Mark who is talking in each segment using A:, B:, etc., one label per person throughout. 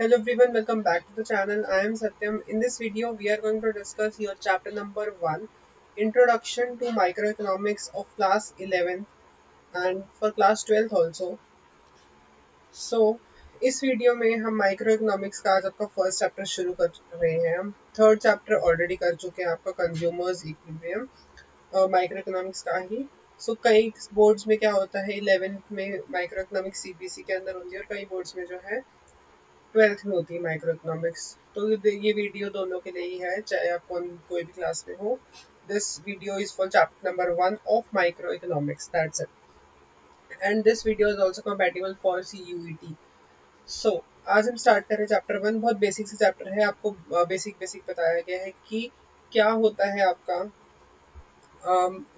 A: Hello everyone, welcome back to the channel. I am Satyam. In this video, we are going to discuss your chapter number 1, Introduction to Microeconomics of class 11 and for class 12 also. So, इस video में हम micro economics का आज आपका first chapter शुरू कर रहे हैं. हम थर्ड चैप्टर ऑलरेडी कर चुके हैं आपका कंज्यूमर्स इक्विलिब्रियम माइक्रो इकोनॉमिक्स का ही. सो कई बोर्ड्स में क्या होता है 11th में माइक्रो इकोनॉमिक्स सीबीसी के अंदर होती है और कई बोर्ड्स में जो है 12th में होती है माइक्रो इकोनॉमिक्स. तो ये वीडियो दोनों के लिए ही है, चाहे आप कोई भी क्लास में हो. This video is for chapter number 1 of micro economics, that's it. And this video is also compatible for CUET. सो आज हम स्टार्ट करें चैप्टर 1. बहुत बेसिक से चैप्टर है, आपको बेसिक बताया गया है कि क्या होता है आपका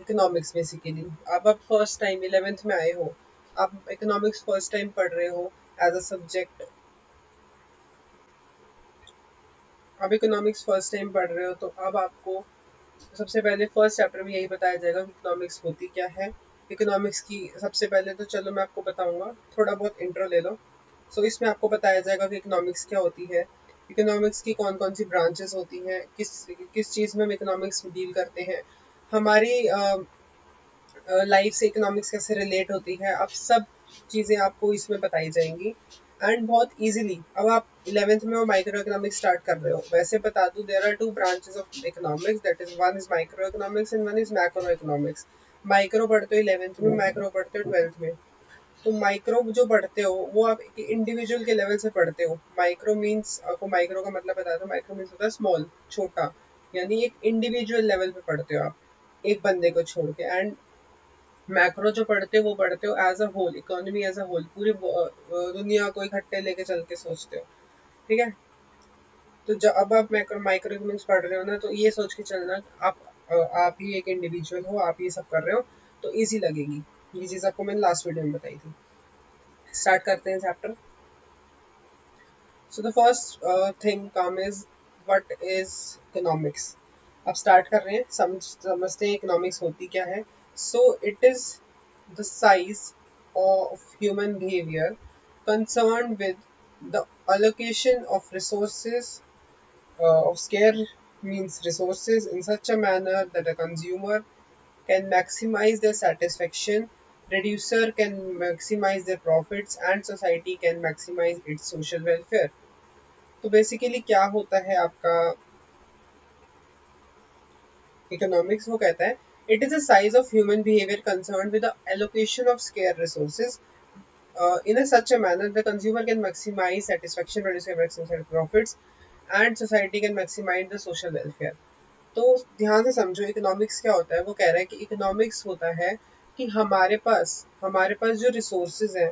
A: इकोनॉमिक्स. बेसिकली आप फर्स्ट टाइम 11th में आए हो, आप इकोनॉमिक्स फर्स्ट टाइम पढ़ रहे हो एज अ सब्जेक्ट. आप इकोनॉमिक्स फर्स्ट टाइम पढ़ रहे हो तो अब आपको सबसे पहले फर्स्ट चैप्टर में यही बताया जाएगा कि इकोनॉमिक्स होती क्या है. इकोनॉमिक्स की सबसे पहले तो चलो मैं आपको बताऊंगा, थोड़ा बहुत इंट्रो ले लो. सो इसमें आपको बताया जाएगा कि इकोनॉमिक्स क्या होती है, इकोनॉमिक्स की कौन कौन सी ब्रांचेस होती हैं, किस किस चीज़ में हम इकोनॉमिक्स डील करते हैं, हमारी लाइफ से इकोनॉमिक्स कैसे रिलेट होती है. अब सब चीज़ें आपको इसमें बताई जाएंगी एंड बहुत इजीली. अब आप 11th में वो माइक्रो इकोनॉमिक्स स्टार्ट कर रहे हो. वैसे बता दूं, there are two branches of economics, that is one is micro economics and one is macro economics. Micro पढ़ते हो 11th में, मैक्रो पढ़ते हो 12th में. तो माइक्रो जो पढ़ते हो वो आप इंडिविजुअल के लेवल से पढ़ते हो. माइक्रो मीन्स, आपको माइक्रो का मतलब बता दो, माइक्रो मीन्स होता है स्मॉल, छोटा, यानी एक इंडिविजुअल लेवल पे पढ़ते हो आप एक बंदे को छोड़ के. एंड मैक्रो जो पढ़ते हो वो पढ़ते हो as a whole, economy as a whole, पूरी दुनिया को इकट्ठे लेके चल के सोचते हो. ठीक है. तो जब अब आप माइक्रो इकोनॉमिक्स पढ़ रहे हो ना, तो ये सोच के चलना आप ही एक इंडिविजुअल हो, आप ये सब कर रहे हो तो इजी लगेगी. ये चीज़ आपको मैंने लास्ट वीडियो में बताई थी. स्टार्ट करते हैं chapter. So the first thing come is what is economics. अब स्टार्ट कर रहे हैं, समझते हैं इकोनॉमिक्स होती क्या है. So it is the size of human behavior concerned with the allocation of resources, of scarce means resources, in such a manner that a consumer can maximize their satisfaction, producer can maximize their profits, and society can maximize its social welfare. तो basically क्या होता है आपका economics. वो कहता है it is a size of human behavior concerned with the allocation of scarce resources in a such a manner the consumer can maximize satisfaction, produce maximize profits, and society can maximize the social welfare. तो ध्यान से समझो economics क्या होता है. वो कह रहा है कि इकोनॉमिक्स होता है कि हमारे पास जो रिसोर्सेज हैं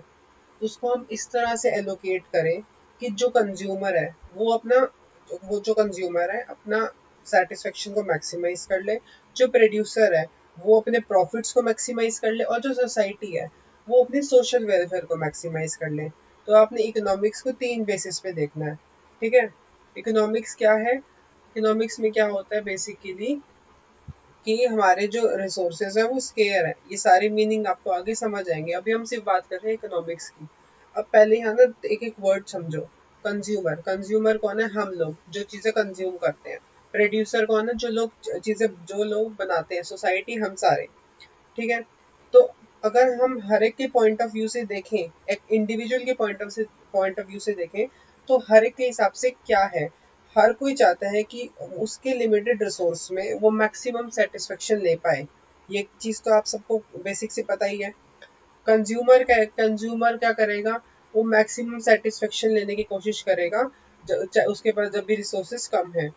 A: उसको हम इस तरह से एलोकेट करें कि जो कंज्यूमर है वो जो कंज्यूमर है अपना सेटिस्फेक्शन को मैक्सिमाइज कर ले, जो प्रोड्यूसर है वो अपने प्रॉफिट्स को मैक्सिमाइज कर ले, और जो सोसाइटी है वो अपने सोशल वेलफेयर को मैक्सिमाइज कर ले. तो आपने इकोनॉमिक्स को 3 बेसिस पे देखना है. ठीक है. इकोनॉमिक्स क्या है, इकोनॉमिक्स में क्या होता है बेसिकली कि हमारे जो रिसोर्सेज है वो स्केयर है. ये सारी मीनिंग आपको आगे समझ आएंगे, अभी हम सिर्फ बात कर रहे हैं इकोनॉमिक्स की. अब पहले यहाँ ना एक एक वर्ड समझो. कंज्यूमर, कंज्यूमर कौन है, हम लोग जो चीज़ें कंज्यूम करते हैं. प्रोड्यूसर कौन है, जो लोग बनाते हैं, सोसाइटी, हम सारे. ठीक है. तो अगर हम हर एक के पॉइंट ऑफ व्यू से देखें, एक इंडिविजुअल के पॉइंट ऑफ व्यू से देखें, तो हर एक के हिसाब से क्या है, हर कोई चाहता है कि उसके लिमिटेड रिसोर्स में वो मैक्सिमम सेटिस्फेक्शन ले पाए. ये चीज़ तो आप सबको बेसिक से पता ही है. कंज्यूमर क्या करेगा, वो मैक्सिमम सेटिस्फेक्शन लेने की कोशिश करेगा उसके पास जब भी रिसोर्सेज कम है.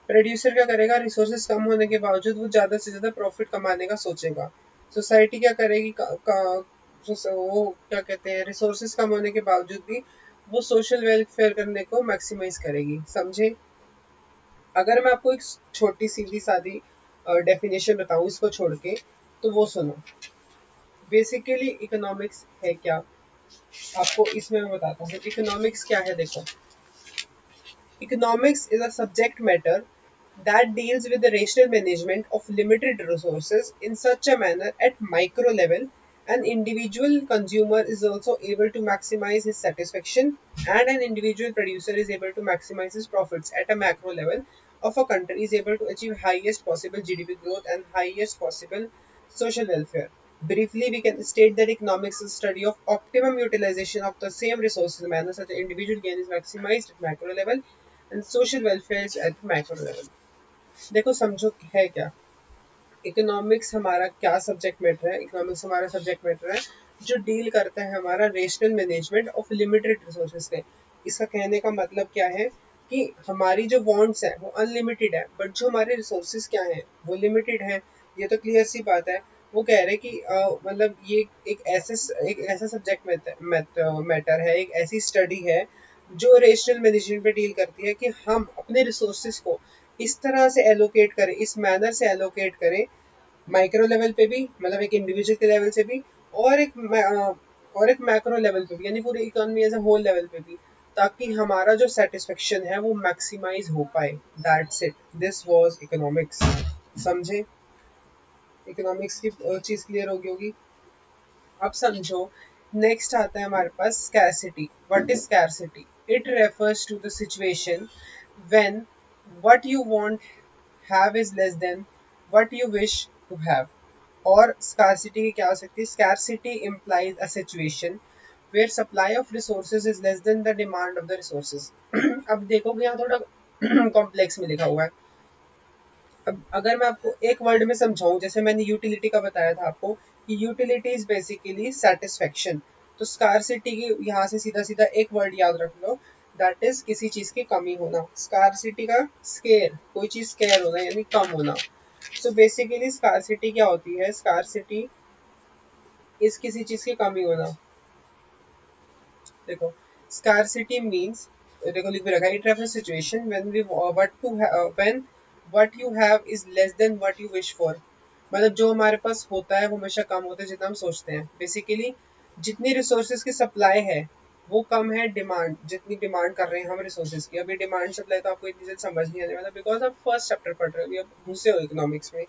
A: प्रोड्यूसर क्या करेगा, रिसोर्सेज कम होने के बावजूद वो ज़्यादा से ज़्यादा प्रॉफिट कमाने का सोचेगा. सोसाइटी क्या करेगी, वो क्या कहते हैं, रिसोर्सेज कम होने के बावजूद भी वो सोशल वेलफेयर करने को मैक्सिमाइज करेगी. समझे. अगर मैं आपको एक छोटी सीधी सादी डेफिनेशन बताऊं इसको छोड़ के, तो वो सुनो. बेसिकली इकोनॉमिक्स है क्या, आपको इसमें मैं बताता हूँ. इकोनॉमिक्स क्या है, देखो. Economics is a subject matter that deals with the rational management of limited resources in such a manner at micro level An individual consumer is also able to maximize his satisfaction, and an individual producer is able to maximize his profits at a macro level of a country, is able to achieve highest possible GDP growth and highest possible social welfare. Briefly, we can state that economics is study of optimum utilization of the same resources in a manner such that individual gain is maximized at macro level and social welfare is at macro level. देखो समझो है क्या economics हमारा क्या subject matter है। Economics हमारा subject matter है जो डील करता है हमारा rational management of limited resources से। इसका कहने का मतलब क्या है कि हमारी जो वांट्स है वो अनलिमिटेड है बट जो हमारे रिसोर्सेज क्या है वो लिमिटेड है। ये तो क्लियर सी बात है। वो कह रहे कि मतलब ये एक ऐसा सब्जेक्ट मैटर है, एक ऐसी स्टडी है जो रेशनल मैनेजमेंट पे डील करती है कि हम अपने रिसोर्सेज को इस तरह से एलोकेट करें, इस मैनर से एलोकेट करें माइक्रो लेवल पे भी, मतलब एक इंडिविजुअल के लेवल से भी, और एक मैक्रो लेवल पे भी, यानी पूरी economy as a whole level पे भी, ताकि हमारा जो सेटिस्फेक्शन है वो मैक्सिमाइज हो पाए। That's it, this was economics. समझे? इकोनॉमिक्स की चीज क्लियर होगी। अब समझो नेक्स्ट आता है हमारे पास scarcity. What is scarcity? It refers to the situation when what you want have is less than what you wish to have. और scarcity की क्या हो सकती है? Scarcity implies a situation where supply of resources is less than the demand of the resources. अब देखोगे यहाँ थोड़ा कॉम्प्लेक्स में लिखा हुआ है। अब अगर मैं आपको एक वर्ड में समझाऊं, जैसे मैंने यूटिलिटी का बताया था आपको कि यूटिलिटी इज बेसिकली सेटिस्फेक्शन, तो स्कारसिटी की यहाँ से सीधा सीधा एक वर्ड याद रख लो, दैट इज किसी चीज की कमी होना। स्कारसिटी का स्केयर, कोई चीज स्केयर होना यानी कम होना। सो बेसिकली स्कारसिटी क्या होती है? स्कारसिटी इस किसी चीज की कमी होना। देखो scarcity means, देखो लिख भी रखा है, it refers situation when we when what you have is less than what you wish for। मतलब जो हमारे पास होता है वो हमेशा कम होता है जितना हम सोचते हैं। बेसिकली जितनी रिसोर्सेज की सप्लाई है वो कम है डिमांड, जितनी डिमांड कर रहे हैं हम रिसोर्सेज की। अभी डिमांड सप्लाई तो आपको इतनी जल्द समझ नहीं आने वाला, बिकॉज आप फर्स्ट चैप्टर पढ़ रहे हो, अभी घुसे हो इकोनॉमिक्स में,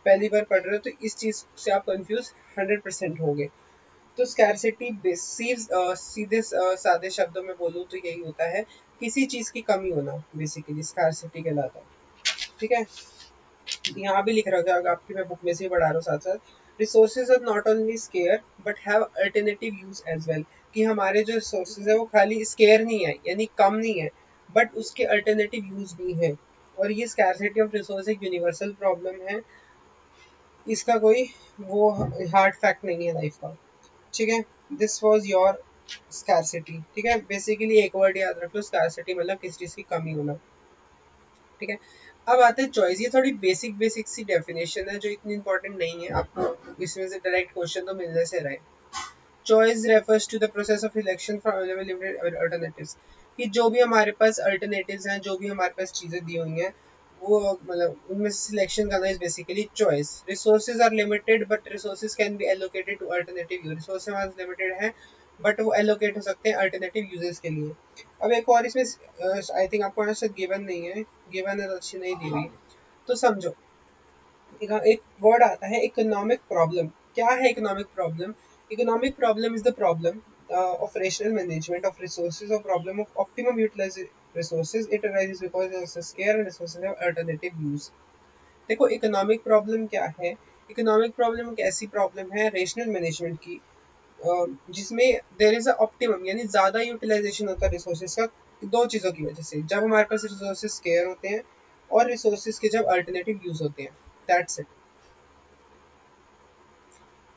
A: पहली बार पढ़ रहे हो, तो इस चीज से आप कंफ्यूज 100% हो गए। तो स्कैरसिटी सीधे सादे शब्दों में बोलूँ तो यही होता है, किसी चीज की कमी होना बेसिकली स्कैरसिटी कहलाता है। ठीक है, यहाँ भी लिख रखा होगा, आपकी मैं बुक में से ही पढ़ा रहा हूँ साथ साथ। Resources are not only scarce but have alternative use as well, कि हमारे जो रिसोर्सेज है वो खाली स्केयर नहीं है यानी कम नहीं है, बट उसके अल्टरनेटिव यूज भी है। और ये स्कैरसिटी ऑफ रिसोर्स एक यूनिवर्सल प्रॉब्लम है, इसका कोई वो हार्ड फैक्ट नहीं है लाइफ का। ठीक है, दिस वॉज योर स्कैरसिटी। ठीक है, बेसिकली एक वर्ड याद रख लो, स्कैरसिटी मतलब किस चीज की कमी होना। ठीक है, अब आते हैं चॉइस। ये थोड़ी बेसिक सी डेफिनेशन है जो इतनी इंपॉर्टेंट नहीं है, आपको इसमें से डायरेक्ट क्वेश्चन तो मिलने से रहे। Choice refers to the process of selection from available limited alternatives, कि जो भी हमारे पास अल्टरनेटिव्स हैं, जो भी हमारे पास चीजें दी हुई हैं, वो मतलब उनमें से सिलेक्शन करना is basically choice. Resources are limited but resources can be allocated to alternative use. Resource हमारे लिमिटेड है बट वो एलोकेट हो सकते हैं अल्टरनेटिव यूजेस के लिए। अब एक और इसमें आई थिंक आपको आंसर गिवन नहीं है, गिवन है तो अच्छी नहीं दी हुई, तो समझो एक वर्ड आता है इकोनॉमिक प्रॉब्लम। क्या है economic problem? Economic problem is the problem of rational management of resources or problem of optimum utilization resources. It arises because there is scarce and resources have alternative use. देखो economic problem क्या है? Economic problem एक ऐसी problem है rational management की जिसमें there is a optimum यानी ज्यादा यूटिलाइजेशन होता है रिसोर्सेज का, दो चीजों की वजह से, जब हमारे पास रिसोर्सेज स्केयर होते हैं और रिसोर्सेज के जब अल्टरनेटिव यूज होते हैं। That's it.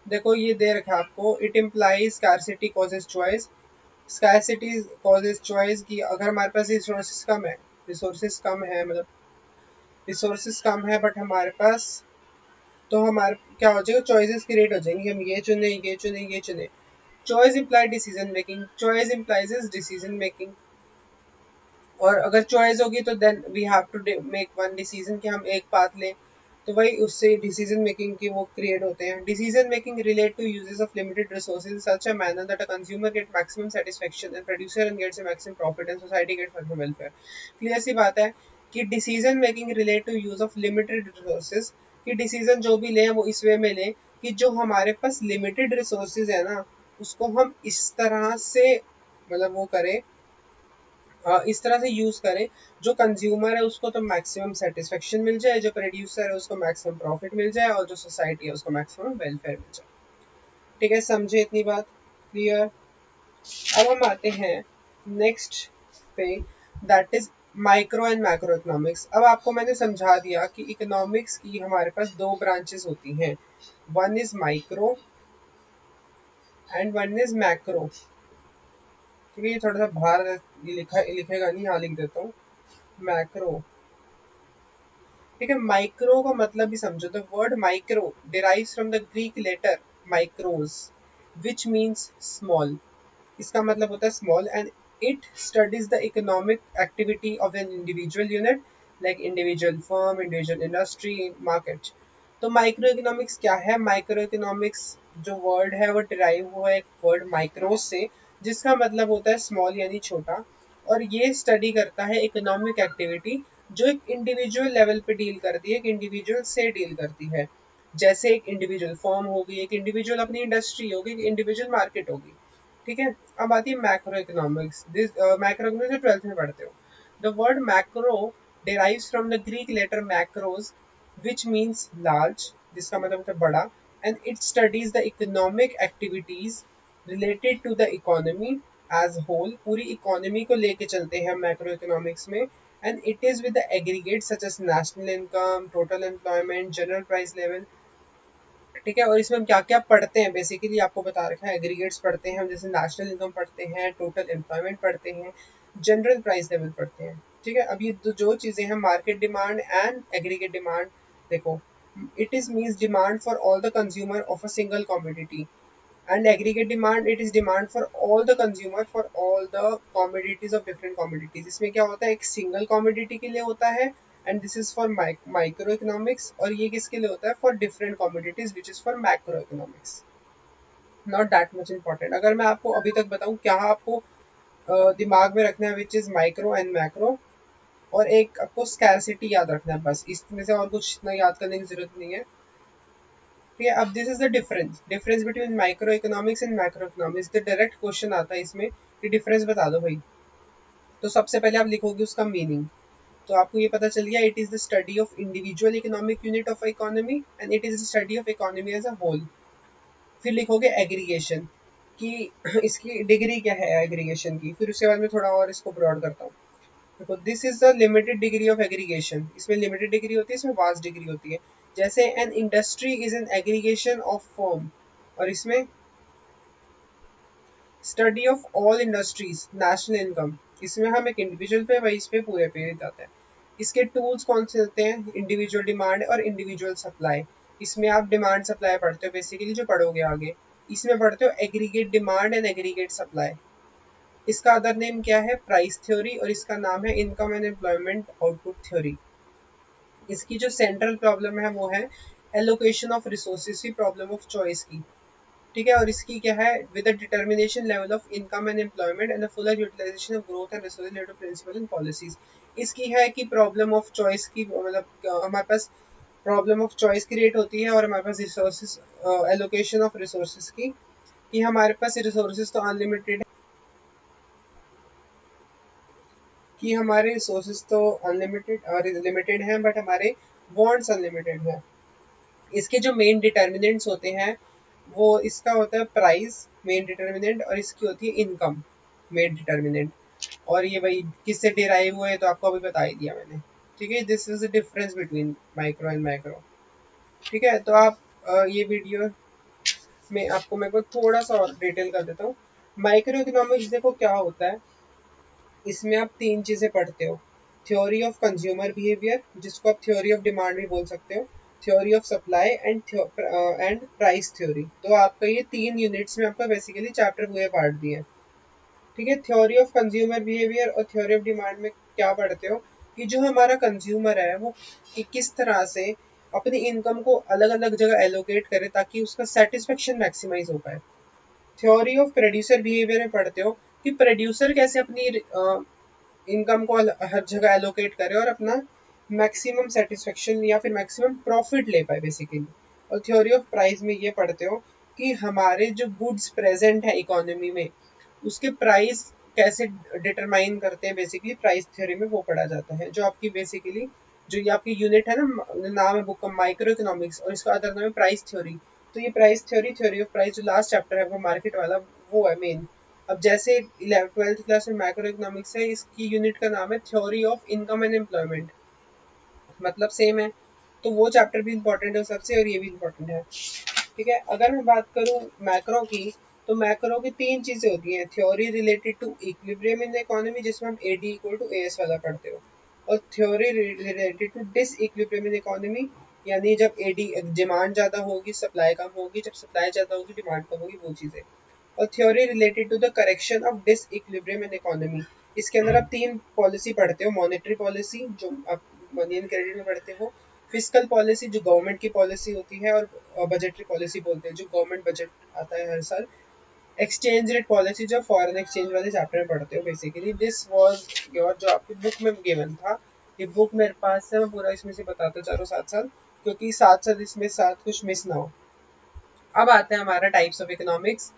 A: देखो ये दे रखा है आपको, it implies scarcity causes choice. Scarcity causes choice की अगर हमारे पास रिसोर्सेज कम है मतलब रिसोर्सेज कम है बट हमारे पास, तो हमारे क्या हो जाएगा, चॉइसेस क्रिएट हो जाएंगी, हम ये चुने ये चुने ये चुने। Choice imply decision making, choice implies decision making, और अगर चॉइस होगी तो then we have to make one decision कि हम एक पाथ लें, तो वही उससे डिसीजन मेकिंग की वो क्रिएट होते हैं। Decision making relate to uses of limited resources such a manner that a consumer get maximum satisfaction and producer and gets a maximum profit and society gets maximum welfare. Clear सी बात है कि decision making relate to use of limited resources, कि decision जो भी लें वो इस वे में लें कि जो हमारे पास लिमिटेड रिसोर्सेज है ना, उसको हम इस तरह से मतलब वो करें, इस तरह से यूज करें, जो कंज्यूमर है उसको तो मैक्सिमम सेटिस्फेक्शन मिल जाए, जो प्रोड्यूसर है उसको मैक्सिमम प्रॉफिट मिल जाए, और जो सोसाइटी है उसको मैक्सिमम वेलफेयर मिल जाए। ठीक है, समझे इतनी बात? क्लियर? अब हम आते हैं नेक्स्ट पे, that is micro and macro economics. अब आपको मैंने समझा दिया कि इकोनॉमिक्स की हमारे पास दो ब्रांचेस होती हैं, one is micro and one is macro. ठीक है, ये थोड़ा सा बाहर लिखेगा नहीं, यहाँ लिख देता हूँ, मैक्रो। ठीक है, माइक्रो का मतलब भी समझो। The word micro derives from the Greek letter micros which means small. इसका मतलब होता है small, and it studies the economic activity of an individual unit, like individual firm, individual industry, market. तो माइक्रो इकोनॉमिक्स क्या है? Micro economics जो word है वो डिराइव हुआ है एक वर्ड माइक्रोस से, जिसका मतलब होता है स्मॉल यानी छोटा, और ये स्टडी करता है इकोनॉमिक एक्टिविटी जो एक इंडिविजुअल लेवल पे डील करती है, एक इंडिविजुअल से डील करती है। जैसे एक इंडिविजुअल फर्म होगी, एक इंडिविजुअल अपनी इंडस्ट्री होगी, एक इंडिविजुअल मार्केट होगी। ठीक है, अब आती है macro economics. This macro economics 12th में पढ़ते हो। The word macro derives from the Greek letter macros, which means large, जिसका मतलब होता है बड़ा, and it studies the economic activities related to the economy as whole। पूरी इकोनॉमी को लेके चलते हैं मैक्रो इकोनॉमिक्स में, and it is with the aggregates such as national income, total employment, general price level। ठीक है, और इसमें हम क्या क्या पढ़ते हैं बेसिकली आपको बता रखा है। एग्रीगेट्स पढ़ते हैं हम, जैसे नेशनल इनकम पढ़ते हैं, टोटल एम्प्लॉयमेंट पढ़ते हैं, जनरल प्राइस लेवल पढ़ते हैं। ठीक है, अब ये जो चीजें हैं, market demand and aggregate demand. देखो, it is means demand for all the consumer of a single commodity, and aggregate demand, it is demand for all the consumer for all the commodities of different commodities। इसमें क्या होता है, एक single commodity के लिए होता है, and this is for micro economics, और ये किसके लिए होता है, for different commodities which is for macro economics। not that much important। अगर मैं आपको अभी तक बताऊं, क्या आपको दिमाग में रखना है which is micro and macro, और एक आपको scarcity याद रखना है, बस इसमें से और कुछ इतना याद करने की जरूरत नहीं है। ठीक है, अब this is the difference between micro economics and macro economics. The direct question आता है इसमें कि डिफरेंस बता दो भाई। तो सबसे पहले आप लिखोगे उसका मीनिंग। तो आपको ये पता चल गया, it is the study of individual economic unit of economy and it is the study of economy as a whole. फिर लिखोगे एग्रीगेशन, कि इसकी डिग्री क्या है एग्रीगेशन की। फिर उसके बाद में थोड़ा और इसको ब्रॉड करता हूँ। देखो, this is the limited degree of aggregation. इसमें लिमिटेड डिग्री होती है, इसमें वास्ट डिग्री होती है। जैसे an industry is an aggregation of firm, और इसमें study of all industries, national income. इसमें हम एक इंडिविजुअल पे वाइज पे पूरे पे जाते हैं। इसके टूल्स कौन से होते हैं, इंडिविजुअल डिमांड और इंडिविजुअल सप्लाई। इसमें आप डिमांड सप्लाई पढ़ते हो बेसिकली, जो पढ़ोगे आगे। इसमें पढ़ते हो aggregate demand and aggregate supply. इसका अदर नेम क्या है, प्राइस थ्योरी, और इसका नाम है income and employment output theory. इसकी जो सेंट्रल प्रॉब्लम है वो है एलोकेशन ऑफ रिसोर्सेज की प्रॉब्लम ऑफ चॉइस की। ठीक है, और इसकी क्या है, with the determination level of income and employment and the fuller utilization of growth and resource related principle and policies. इसकी है कि प्रॉब्लम ऑफ चॉइस की, मतलब हमारे पास प्रॉब्लम ऑफ चॉइस क्रिएट होती है, और हमारे पास रिसोर्सेज, एलोकेशन ऑफ रिसोर्सेज की, कि हमारे पास रिसोर्सेज तो अनलिमिटेड, कि हमारे रिसोर्सेज तो अनलिमिटेड और लिमिटेड हैं, बट हमारे वांट्स अनलिमिटेड हैं। इसके जो मेन डिटर्मिनेंट्स होते हैं, वो इसका होता है प्राइस मेन डिटर्मिनेंट, और इसकी होती है इनकम मेन डिटर्मिनेंट। और ये भाई किससे डिराइव हुए, तो आपको अभी बता ही दिया मैंने। ठीक है, this is the difference between micro and macro. ठीक है, तो आप ये वीडियो में आपको मैं को थोड़ा सा और डिटेल कर देता हूँ। माइक्रो इकोनॉमिक्स देखो क्या होता है, इसमें आप तीन चीजें पढ़ते हो। थ्योरी ऑफ कंज्यूमर बिहेवियर, जिसको आप थ्योरी ऑफ डिमांड भी बोल सकते हो, theory of supply and price theory. तो आपका ये तीन यूनिट्स में आपका बेसिकली चैप्टर हुए पार्ट दिए। ठीक है, थ्योरी ऑफ कंज्यूमर बिहेवियर और थ्योरी ऑफ डिमांड में क्या पढ़ते हो, कि जो हमारा कंज्यूमर है वो किस तरह से अपनी इनकम को अलग अलग जगह एलोकेट करे ताकि उसका सेटिस्फेक्शन मैक्सिमाइज हो पाए। थ्योरी ऑफ प्रोड्यूसर बिहेवियर में पढ़ते हो कि प्रोड्यूसर कैसे अपनी इनकम को हर जगह एलोकेट करे और अपना मैक्सिमम सेटिस्फेक्शन या फिर मैक्सिमम प्रॉफिट ले पाए बेसिकली। और थ्योरी ऑफ प्राइस में ये पढ़ते हो कि हमारे जो गुड्स प्रेजेंट है इकोनॉमी में उसके प्राइस कैसे डिटरमाइन करते हैं, बेसिकली प्राइस थ्योरी में वो पढ़ा जाता है। जो आपकी बेसिकली जो ये आपकी यूनिट है ना, नाम है बुक का माइक्रो इकोनॉमिक्स, और इसका अदर नाम है प्राइस थ्योरी। तो ये price theory, theory of price जो लास्ट चैप्टर है वो मार्केट वाला, वो है मेन। अब जैसे 12th क्लास में मैक्रो इकोनॉमिक्स है, इसकी यूनिट का नाम है theory of income and employment, मतलब सेम है। तो वो चैप्टर भी इंपॉर्टेंट है सबसे, और ये भी इंपॉर्टेंट है। ठीक है, अगर मैं बात करूं मैक्रो की, तो मैक्रो की तीन चीजें होती हैं। Theory related to equilibrium in the economy, जिसमें हम एडी इक्वल टू एएस वाला पढ़ते हो, और theory related to disequilibrium in economy, यानी जब एडी डिमांड ज्यादा होगी सप्लाई कम होगी, जब सप्लाई ज्यादा होगी डिमांड कम होगी, वो चीजें। और theory related to the correction of disequilibrium in economy, इसके अंदर आप तीन पॉलिसी पढ़ते हो। मॉनेटरी पॉलिसी जो आप मनी एंड क्रेडिट में पढ़ते हो, फिजिकल पॉलिसी जो गवर्नमेंट की पॉलिसी होती है, और बजटरी पॉलिसी बोलते हैं जो गवर्नमेंट बजट आता है हर साल, एक्सचेंज रेट पॉलिसी जो फॉरेन एक्सचेंज वाले चैप्टर में पढ़ते हो। बेसिकली दिस वाज योर जो आपकी बुक में गिवन था। ये बुक मेरे पास है, मैं पूरा इसमें से बताता चारों साथ साथ, क्योंकि साथ साथ इसमें साथ कुछ मिस ना हो। अब आते हैं हमारा types of economics,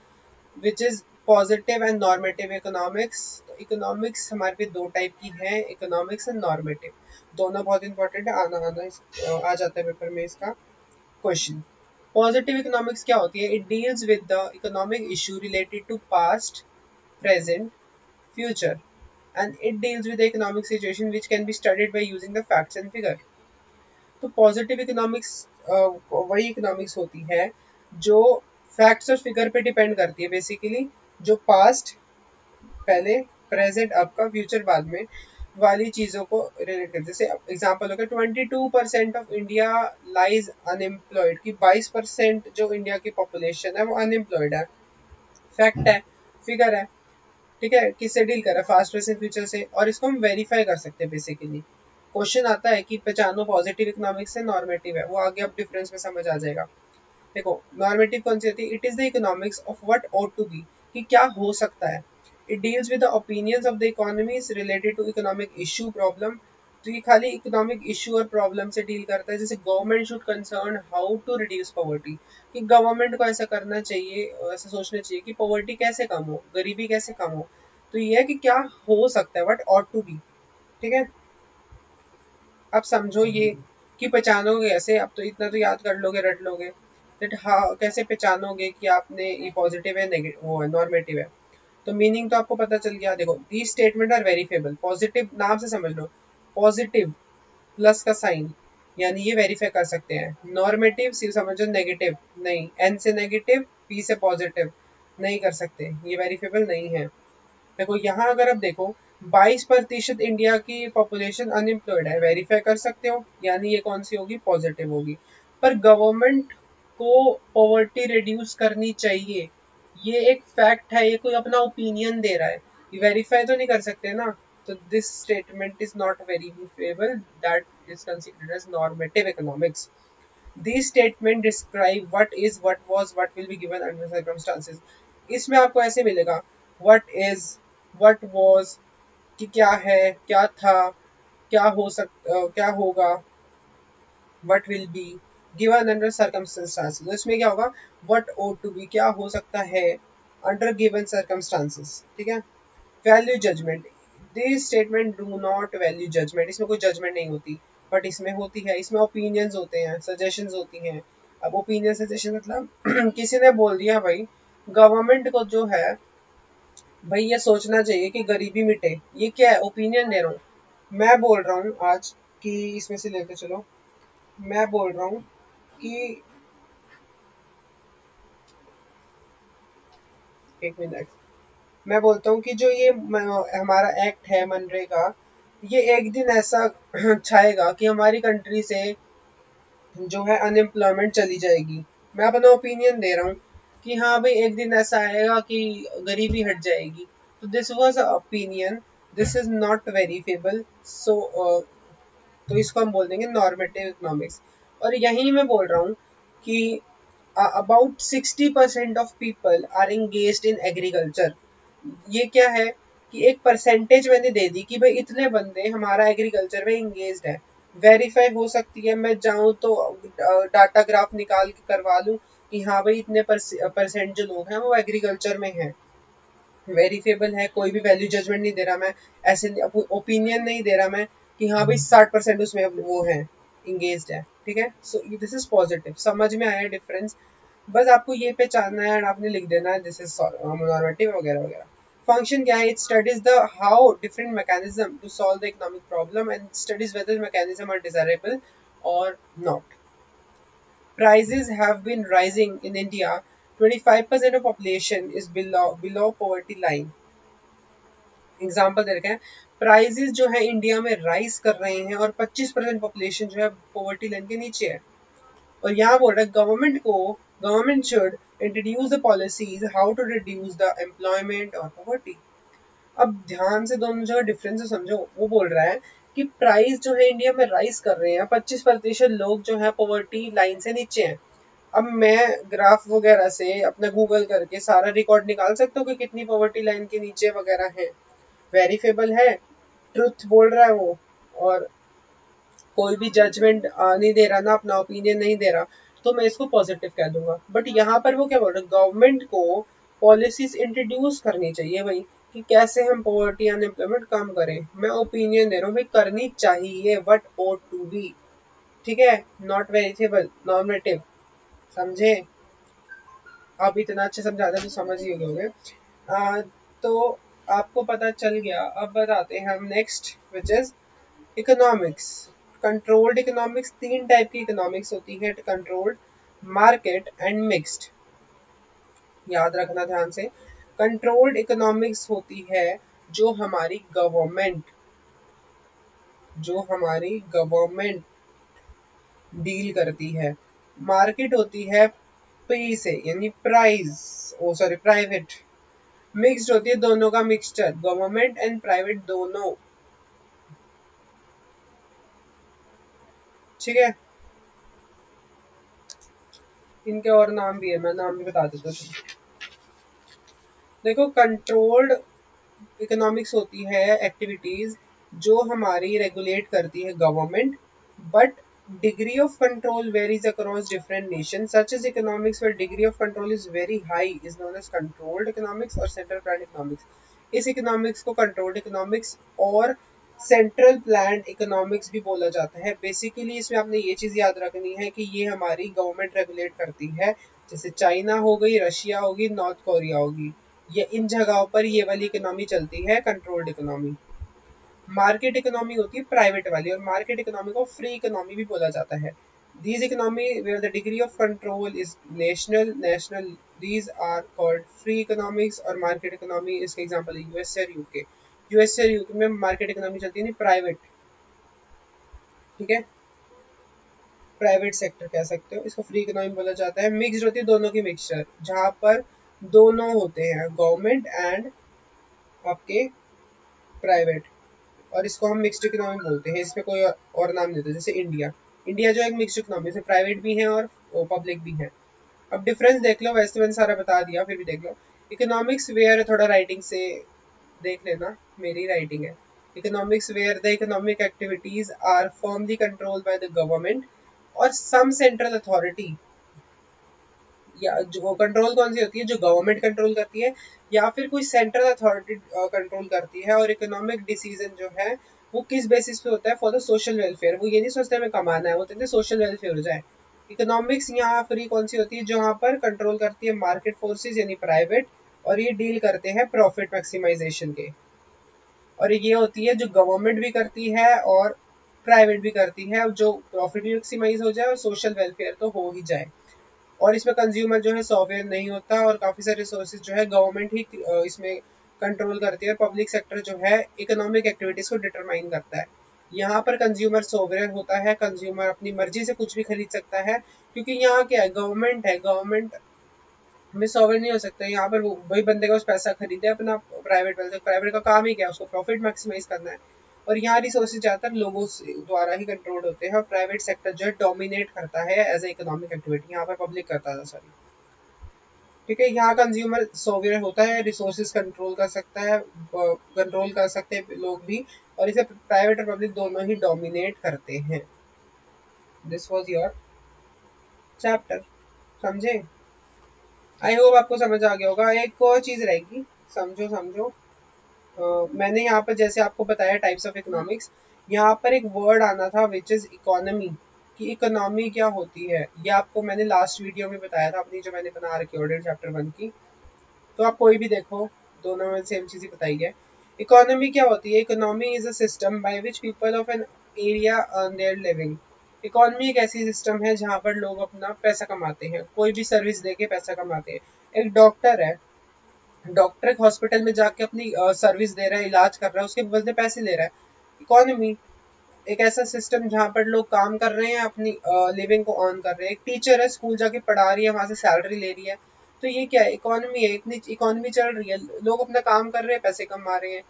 A: which is positive and normative economics. Economics हमारे पे दो टाइप की है, इकोनॉमिक्स एंड नॉर्मेटिव। दोनों बहुत इंपॉर्टेंट है, आना आना आ जाता है पेपर में इसका क्वेश्चन। पॉजिटिव इकोनॉमिक्स क्या होती है? It deals with the economic issue related to past, present, future, and it deals with the economic situation which can be studied by using the facts and figure. तो positive economics वही economics होती है जो facts और figure पे depend करती है। Basically जो पास्ट पहले, प्रेजेंट आपका, फ्यूचर बाद में वाली चीजों को रिलेट करते हैं। जैसे एग्जांपल होगा 22% ऑफ इंडिया लाइज अनएम्प्लॉयड, कि 22% जो इंडिया की पॉपुलेशन है वो अनएम्प्लॉयड है। फैक्ट है, फिगर है। ठीक है, किससे डील कर रहा है? फास्ट प्रेजेंट फ्यूचर से, और इसको हम वेरीफाई कर सकते हैं। बेसिकली क्वेश्चन आता है कि पहचानो पॉजिटिव इकोनॉमिक्स से नॉर्मेटिव है, वो आगे अब डिफरेंस में समझ आ जाएगा। देखो नॉर्मेटिव कौन सी होती है? It is the economics of what ought to be, कि क्या हो सकता है। It deals with the opinions of the economies related to economic issue problem. तो ये खाली इकोनॉमिक इशू और प्रॉब्लम से डील करता है। जैसे government should concern how to reduce poverty, कि गवर्नमेंट को ऐसा करना चाहिए, ऐसा सोचना चाहिए कि पॉवर्टी कैसे कम हो, गरीबी कैसे कम हो। तो ये है कि क्या हो सकता है, व्हाट ought टू बी। ठीक है, अब समझो ये कि पहचानोगे कैसे। अब तो इतना तो याद कर लोगे, रट लोगे, दैट हाँ कैसे पहचानोगे कि आपने ये पॉजिटिव है नेगेटिव वो है नॉर्मेटिव है। तो मीनिंग तो आपको पता चल गया। देखो these statement are verifiable. Positive नाम से समझ लो, पॉजिटिव प्लस का साइन, यानी ये वेरीफाई कर सकते हैं। नॉर्मेटिव सिर्फ समझो नेगेटिव, नहीं, एन से नेगेटिव पी से पॉजिटिव नहीं कर सकते, ये वेरीफेबल नहीं है। देखो यहाँ अगर आप देखो 22% इंडिया की पॉपुलेशन अनएम्प्लॉयड है, वेरीफाई कर सकते हो, यानी ये कौन सी होगी? पॉजिटिव होगी। पर गवर्नमेंट को पॉवर्टी रिड्यूस करनी चाहिए, ये एक फैक्ट है, ये कोई अपना ओपिनियन दे रहा है, ये वेरीफाई तो नहीं कर सकते ना। तो this statement is not verifiable, that is considered as normative economics. These statements describe what is, what was, what will be given under circumstances. इसमें आपको ऐसे मिलेगा what is, what was, कि क्या है, क्या था, क्या हो क्या होगा, what will be given under circumstances। तो इसमें क्या होगा? what ought to be, क्या हो सकता है under given circumstances। ठीक है, value judgement, this statement do not value judgement, इसमें कोई जजमेंट नहीं होती, बट इसमें होती है। इसमें ओपिनियंस होते हैं, सजेशंस होती हैं। अब ओपिनियन सजेशन मतलब किसी ने बोल दिया भाई गवर्नमेंट को जो है भाई ये सोचना चाहिए कि गरीबी मिटे, ये क्या है? ओपिनियन दे रहा हूँ। मैं बोल रहा हूँ आज कि इसमें से लेते चलो, मैं बोल रहा हूँ कि एक मिनट, मैं बोलता हूँ कि जो ये हमारा एक्ट है मनरेगा, ये एक दिन ऐसा छाएगा कि हमारी कंट्री से जो है अनएम्प्लॉयमेंट चली जाएगी। मैं अपना ओपिनियन दे रहा हूँ कि हाँ भाई एक दिन ऐसा आएगा कि गरीबी हट जाएगी। तो this was a opinion, this is not verifiable. So तो इसको हम बोल देंगे नॉर्मेटिव इकोनॉमिक्स। और यही मैं बोल रहा हूँ कि about 60% of people are engaged in agriculture. ये क्या है कि एक परसेंटेज मैंने दे दी कि भाई इतने बंदे हमारा एग्रीकल्चर में एंगेज्ड है। वेरीफाई हो सकती है, मैं चाहूँ तो डाटा ग्राफ निकाल के करवा लूँ कि हाँ भाई इतने परसेंट जो लोग हैं वो एग्रीकल्चर में हैं। वेरीफेबल है, कोई भी वैल्यू जजमेंट नहीं दे रहा मैं, ऐसे ओपिनियन नहीं दे रहा मैं कि हाँ भाई 60% उसमें वो है इंगेज्ड है, ठीक है। So this is positive. समझ में आया डिफरेंस? बस आपको ये पहचानना है एंड आपने लिख देना है दिस इज नॉर्मेटिव वगैरह वगैरह। फंक्शन क्या है? It studies the how different mechanism to solve the economic problem and studies whether mechanism are desirable और not. Prices have been rising in India. 25% of population is below poverty line. Example दे रखे हैं, prices जो है India में rise कर रहे हैं और 25% पॉपुलेशन जो है पॉवर्टी लाइन के नीचे है। और यहाँ बोल रहा है government should introduce the policies how to reduce the employment और पॉवर्टी। अब ध्यान से दोनों जगह डिफरेंस समझो। वो बोल रहा है कि प्राइस जो है इंडिया में राइज कर रहे हैं, 25% लोग जो है पॉवर्टी लाइन से नीचे हैं। अब मैं ग्राफ वगैरह से अपना गूगल करके सारा रिकॉर्ड निकाल सकता हूँ कि कितनी पॉवर्टी लाइन के नीचे वगैरह है। वेरीफेबल है, ट्रुथ बोल रहा है वो, और कोई भी जजमेंट नहीं दे रहा ना, अपना ओपिनियन नहीं दे रहा, तो मैं इसको पॉजिटिव कह दूंगा। बट यहाँ पर वो क्या बोल रहे हैं, गवर्नमेंट को पॉलिसीज इंट्रोड्यूस करनी चाहिए भाई कि कैसे हम पॉवर्टी अनएम्प्लॉयमेंट कम करें। मैं ओपिनियन दे रहा हूँ भाई, करनी चाहिए बट ओ टू बी, ठीक है, नॉट वेरिफेबल, नॉर्मेटिव। समझे? अब इतना अच्छे समझाते तो समझ ही गए। तो आपको पता चल गया। अब बताते हैं हम next which is economics. Controlled economics, तीन टाइप की इकोनॉमिक्स होती है, कंट्रोल्ड, मार्केट एंड मिक्स्ड। याद रखना ध्यान से। कंट्रोल्ड इकोनॉमिक्स होती है जो हमारी गवर्नमेंट डील करती है। मार्केट होती है पी से, यानी प्राइस, ओ सॉरी प्राइवेट। मिक्स्ड होती है दोनों का मिक्सचर, गवर्नमेंट एंड प्राइवेट दोनों, ठीक है। इनके और नाम भी है, मैं नाम भी बता देता हूँ। देखो, कंट्रोल्ड इकोनॉमिक्स होती है एक्टिविटीज जो हमारी रेगुलेट करती है government, but degree of control varies across different nation. Such is economics where degree of control is very high is known as controlled economics और सेंट्रल प्लान इकोनॉमिक्स। इस economics को controlled economics और central plan economics भी बोला जाता है। Basically इसमें आपने ये चीज याद रखनी है कि ये हमारी गवर्नमेंट रेगुलेट करती है, जैसे चाइना हो गई, रशिया होगी, नॉर्थ कोरिया होगी, ये इन जगहों पर ये वाली इकोनॉमी चलती है, कंट्रोल्ड इकोनॉमी। मार्केट इकोनॉमी होती है प्राइवेट वाली, और मार्केट इकोनॉमी को फ्री इकोनॉमी भी बोला जाता है। These economy where the degree of control is national, these are called free economics और market economy। इसके एग्जांपल है यूएसए और यूके। यूएसए और यूके में मार्केट इकोनॉमी चलती है, नहीं प्राइवेट, ठीक है, प्राइवेट सेक्टर कह सकते हो, इसको फ्री इकोनॉमी बोला जाता है। मिक्स्ड होती है दोनों की मिक्सचर, जहां पर दोनों होते हैं, गवर्नमेंट एंड आपके प्राइवेट, और इसको हम मिक्स्ड इकोनॉमी बोलते हैं। इसमें कोई और नाम नहीं होता। जैसे इंडिया, इंडिया जो एक मिक्स्ड इकोनॉमी है, प्राइवेट भी है और पब्लिक भी है। अब डिफरेंस देख लो, वैसे मैंने सारा बता दिया, फिर भी देख लो। इकोनॉमिक्स वेयर, थोड़ा राइटिंग से देख लेना, मेरी राइटिंग है। Economics where the economic activities are firmly controlled by the government और सम सेंट्रल अथॉरिटी। या जो कंट्रोल कौन सी होती है, जो गवर्नमेंट कंट्रोल करती है या फिर कोई सेंट्रल अथॉरिटी कंट्रोल करती है। और इकोनॉमिक डिसीजन जो है वो किस बेसिस पे होता है, फॉर द सोशल वेलफेयर। वो ये नहीं सोचते हमें कमाना है, वो कहते हैं सोशल वेलफेयर हो जाए। इकोनॉमिक्स यहाँ फ्री कौन सी होती है, जहाँ पर कंट्रोल करती है मार्केट फोर्सेस यानी प्राइवेट, और ये डील करते हैं प्रॉफिट मैक्सिमाइजेशन के। और ये होती है जो गवर्नमेंट भी करती है और प्राइवेट भी करती है, जो प्रॉफिट भी मैक्सिमाइज हो जाए और सोशल वेलफेयर तो हो ही जाए। और इसमें कंज्यूमर जो है सॉफ्टवेयर नहीं होता, और काफी सारे रिसोर्सेज जो है गवर्नमेंट ही इसमें कंट्रोल करती है, और पब्लिक सेक्टर जो है इकोनॉमिक एक्टिविटीज को डिटरमाइन करता है। यहाँ पर कंज्यूमर सॉफ्टवेयर होता है, कंज्यूमर अपनी मर्जी से कुछ भी खरीद सकता है, क्योंकि यहाँ क्या है, गवर्नमेंट में सॉफ्टवेयर नहीं हो सकता। यहाँ पर वही बंदे का उस पैसा खरीदे अपना, प्राइवेट वाले, प्राइवेट का काम ही क्या है, उसको प्रॉफिट मैक्सिमाइज करना है। और यहाँ रिसोर्सेज ज्यादातर लोगों द्वारा ही कंट्रोल होते हैं, और प्राइवेट सेक्टर जो है डोमिनेट करता है एज ए इकोनॉमिक एक्टिविटी, यहाँ पर पब्लिक करता है सॉरी। ठीक है, यहाँ कंज्यूमर सोवियर होता है, रिसोर्सेज कंट्रोल कर सकता है, कंट्रोल कर सकते हैं लोग भी, और इसे प्राइवेट और पब्लिक दोनों ही डोमिनेट करते हैं। दिस वॉज योर चैप्टर, समझे? आई होप आपको समझ आ गया होगा। एक और चीज रहेगी, समझो समझो। मैंने यहाँ पर जैसे आपको बताया टाइप्स ऑफ इकोनॉमिक्स, यहाँ पर एक वर्ड आना था विच इज इकोनॉमी, कि इकोनॉमी क्या होती है। ये आपको मैंने लास्ट वीडियो में बताया था अपनी जो मैंने बना रखी है चैप्टर 1 की, तो आप कोई भी देखो, दोनों में सेम चीज ही बताई है। इकोनॉमी क्या होती है? Economy is a system by which people of an area earn their living. Economy एक ऐसी सिस्टम है जहाँ पर लोग अपना पैसा कमाते हैं, कोई भी सर्विस देके पैसा कमाते हैं। एक डॉक्टर है, डॉक्टर एक हॉस्पिटल में जाके अपनी सर्विस दे रहा है, इलाज कर रहा है, उसके बदले पैसे ले रहा है। इकोनॉमी एक ऐसा सिस्टम जहाँ पर लोग काम कर रहे हैं, अपनी लिविंग को अर्न कर रहे हैं। एक टीचर है, स्कूल जाके पढ़ा रही है, वहां से सैलरी ले रही है। तो ये क्या है? इकोनॉमी है, इतनी इकोनॉमी चल रही है, लोग अपना काम कर रहे हैं, पैसे कमा रहे हैं।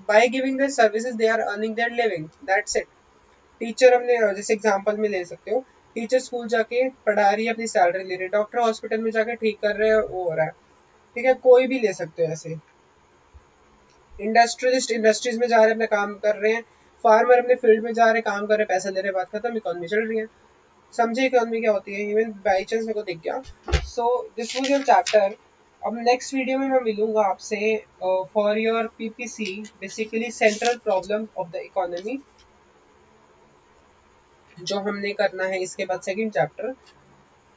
A: By giving their services they are earning their living, that's it. Teacher हमने जैसे एग्जांपल में ले सकते हो, टीचर स्कूल जाके पढ़ा रही है, अपनी सैलरी ले रही है। डॉक्टर हॉस्पिटल में जाके ठीक कर रहे हैं, वो हो रहा है। ठीक है, कोई भी ले सकते हो ऐसे। इंडस्ट्रियलिस्ट इंडस्ट्रीज में जा रहे हैं, अपना काम कर रहे हैं। फार्मर अपने फील्ड में जा रहे हैं, काम कर रहे हैं, पैसा ले रहे हैं, बात खत्म, इकोनॉमी चल रही है। समझे इकोनॉमी क्या होती है? इवन बाई चांस मेरे को दिख गया। So this was your chapter. अब नेक्स्ट वीडियो में मैं मिलूंगा आपसे for your PPC, basically central problem of the economy, जो हमने करना है इसके बाद सेकंड चैप्टर।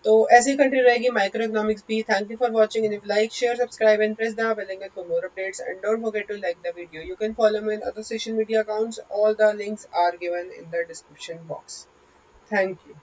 A: तो ऐसे ही कंटिन्यू रहेगी माइक्रो इकोनॉमिक्स भी। Thank you for watching, and if like share subscribe and press the bell icon for more updates, and don't forget to like the video. You can follow me on other social media accounts, all the links are given in the description box. Thank you.